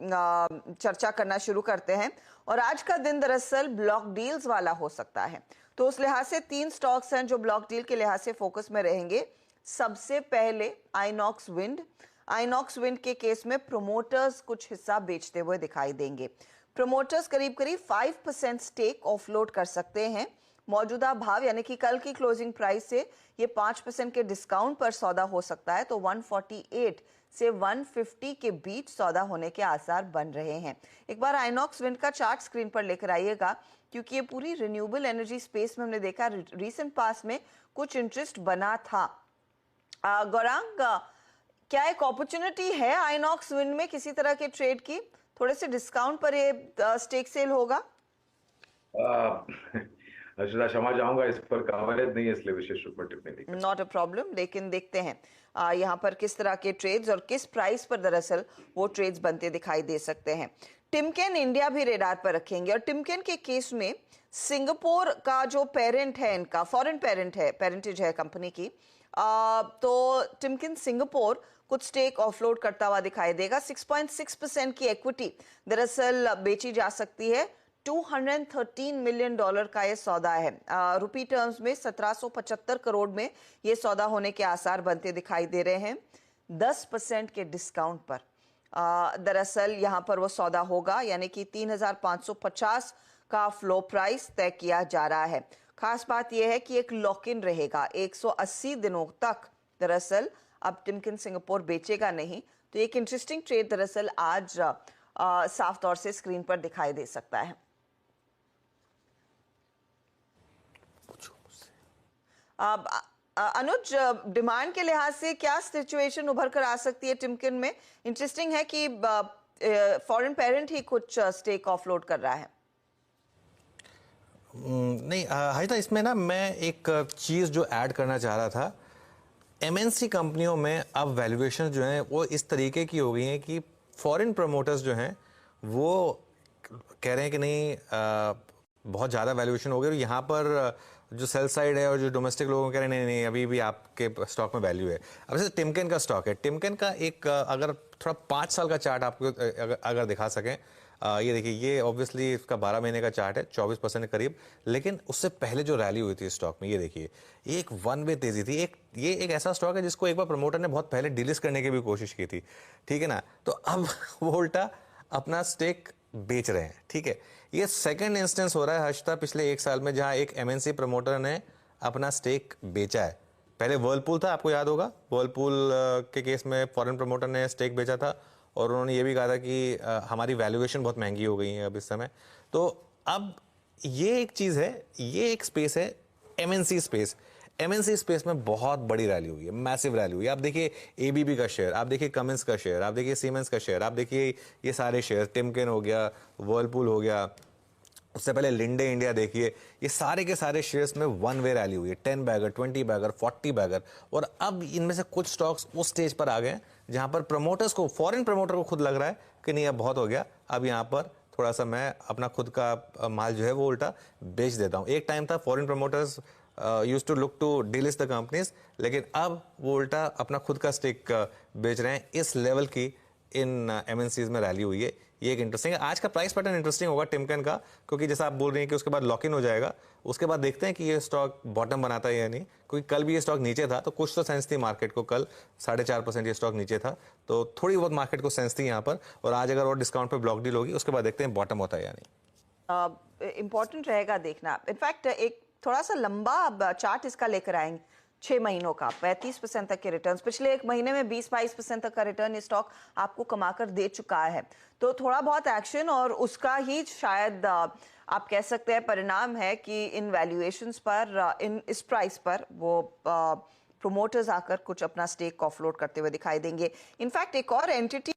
चर्चा करना शुरू करते हैं। और आज का दिन दरअसल ब्लॉक डील्स वाला हो सकता है, तो उस लिहाज से 3 स्टॉक्स हैं जो ब्लॉक डील के लिहाज से फोकस में रहेंगे। सबसे पहले आइनॉक्स विंड। आइनॉक्स विंड के केस में प्रोमोटर्स कुछ हिस्सा बेचते हुए दिखाई देंगे। प्रोमोटर्स करीब करीब 5% स्टेक ऑफलोड कर सकते हैं। मौजूदा भाव यानी कि कल की क्लोजिंग प्राइस से ये 5% के डिस्काउंट पर सौदा हो सकता है, तो 148 से 150 के बीच सौदा होने के आसार बन रहे हैं। एक बार आइनॉक्स विंड का चार्ट स्क्रीन पर लेकर आइएगा, क्योंकि ये पूरी रिन्यूएबल एनर्जी स्पेस में हमने देखा रीसेंट पास में कुछ इंटरेस्ट बना था। गौरांग, क्या एक अपॉर्चुनिटी है आइनॉक्स विंड में किसी तरह के ट्रेड की? थोड़े से डिस्काउंट पर ये स्टेक सेल होगा? अर्शदा, क्षमा चाहूंगा, इस पर कवरेज नहीं है, इसलिए विशेष रूप में टिप्पणी नहीं कर सकता। नॉट अ प्रॉब्लम, लेकिन देखते हैं यहाँ पर किस तरह के ट्रेड्स और किस प्राइस पर दरअसल वो ट्रेड्स बनते दिखाई दे सकते हैं। टिमकेन इंडिया भी रेडार पर रखेंगे, और टिमकेन के केस में सिंगापुर का जो पेरेंट है, इनका फॉरेन पेरेंटेज है कंपनी की, तो टिमकेन सिंगापुर कुछ स्टेक ऑफलोड करता हुआ दिखाई देगा। 6.6% की इक्विटी दरअसल बेची जा सकती है। $213 मिलियन का ये सौदा है। रुपी टर्म्स में 1775 करोड़ में ये सौदा होने के आसार बनते दिखाई दे रहे हैं। 10% के डिस्काउंट पर दरअसल यहाँ पर वो सौदा होगा, यानी कि 3550 का फ्लो प्राइस तय किया जा रहा है। खास बात यह है कि एक लॉक इन रहेगा 180 दिनों तक। दरअसल अब टिमकेन सिंगापुर बेचेगा नहीं, तो एक इंटरेस्टिंग ट्रेड दरअसल आज साफ तौर से स्क्रीन पर दिखाई दे सकता है। अनुज, डिमांड के लिहाज से क्या सिचुएशन उभर कर आ सकती है टिमकेन में? इंटरेस्टिंग है कि फॉरेन पेरेंट ही कुछ स्टेक ऑफलोड कर रहा है। नहीं हाइदा, इसमें ना मैं एक चीज़ जो ऐड करना चाह रहा था। एमएनसी कंपनियों में अब वैल्यूएशन जो है वो इस तरीके की हो गई हैं कि फॉरेन प्रमोटर्स जो हैं वो कह रहे हैं कि नहीं बहुत ज़्यादा वैल्यूएशन हो गई, और यहाँ पर जो सेल साइड है और जो डोमेस्टिक लोगों कह रहे हैं नहीं नहीं अभी भी आपके स्टॉक में वैल्यू है। अब जैसे टिमकेन का स्टॉक है, टिमकेन का एक अगर थोड़ा 5 साल का चार्ट आपको अगर दिखा सकें, ये देखिए, ये ऑब्वियसली इसका 12 महीने का चार्ट है, 24% के करीब। लेकिन उससे पहले जो रैली हुई थी स्टॉक में, ये देखिए, एक वन वे तेजी थी। ये एक ऐसा स्टॉक है जिसको एक बार प्रमोटर ने बहुत पहले डिलिस्ट करने की भी कोशिश की थी, ठीक है ना। तो अब वो उल्टा अपना स्टेक बेच रहे हैं, ठीक है। ये सेकंड इंस्टेंस हो रहा है हर्षता पिछले 1 साल में जहां एक एमएनसी प्रमोटर ने अपना स्टेक बेचा है। पहले वर्लपूल था, आपको याद होगा, वर्लपूल के केस में फॉरेन प्रमोटर ने स्टेक बेचा था, और उन्होंने ये भी कहा था कि हमारी वैल्यूएशन बहुत महंगी हो गई है अब इस समय। तो अब ये एक चीज़ है, ये एक स्पेस है एमएनसी स्पेस। एमएनसी स्पेस में बहुत बड़ी रैली हुई है, मैसिव रैली हुई है। आप देखिए एबीबी का शेयर, आप देखिए कमिंस का शेयर, आप देखिए सीमेंस का शेयर, आप देखिए ये सारे शेयर, टिमकेन हो गया, वर्लपूल हो गया, उससे पहले लिंडे इंडिया देखिए, ये सारे के सारे शेयर्स में वन वे रैली हुई है। 10 बैगर, 20 बैगर, 40 बैगर। और अब इनमें से कुछ स्टॉक्स उस स्टेज पर आ गए हैं जहां पर प्रमोटर्स को, फॉरेन प्रमोटर को खुद लग रहा है कि नहीं अब बहुत हो गया, अब यहाँ पर थोड़ा सा मैं अपना खुद का माल जो है वो उल्टा बेच देता हूँ। एक टाइम था foreign promoters used to look to delist the companies, लेकिन अब वो उल्टा अपना खुद का स्टेक बेच रहे हैं। इस लेवल की इन एमएनसीज में रैली हुई है, ये एक इंटरेस्टिंग है। आज का प्राइस पैटर्न इंटरेस्टिंग होगा टिमकेन का, क्योंकि जैसा आप बोल रही हैं कि उसके बाद लॉक इन हो जाएगा, उसके बाद देखते हैं कि ये स्टॉक बॉटम बनाता है या नहीं। क्योंकि कल भी ये स्टॉक नीचे था, तो कुछ तो सेंस थी मार्केट को, कल 4.5% ये स्टॉक नीचे था, तो थोड़ी बहुत मार्केट को सेंस थी यहाँ पर। और आज अगर और डिस्काउंट पर ब्लॉक डील होगी, उसके बाद देखते हैं बॉटम होता है या नहीं। इंपॉर्टेंट रहेगा देखना। इनफैक्ट एक थोड़ा सा लंबा चार्ट इसका लेकर आएंगे, 6 महीनों का 35% तक के रिटर्न्स। पिछले 1 महीने में 20-22% तक का रिटर्न स्टॉक आपको कमाकर दे चुका है। तो थोड़ा बहुत एक्शन और उसका ही शायद आप कह सकते हैं परिणाम है कि इन वैल्यूएशंस पर, इस प्राइस पर वो प्रोमोटर्स आकर कुछ अपना स्टेक ऑफलोड करते हुए दिखाई देंगे। इनफैक्ट एक और एंटिटी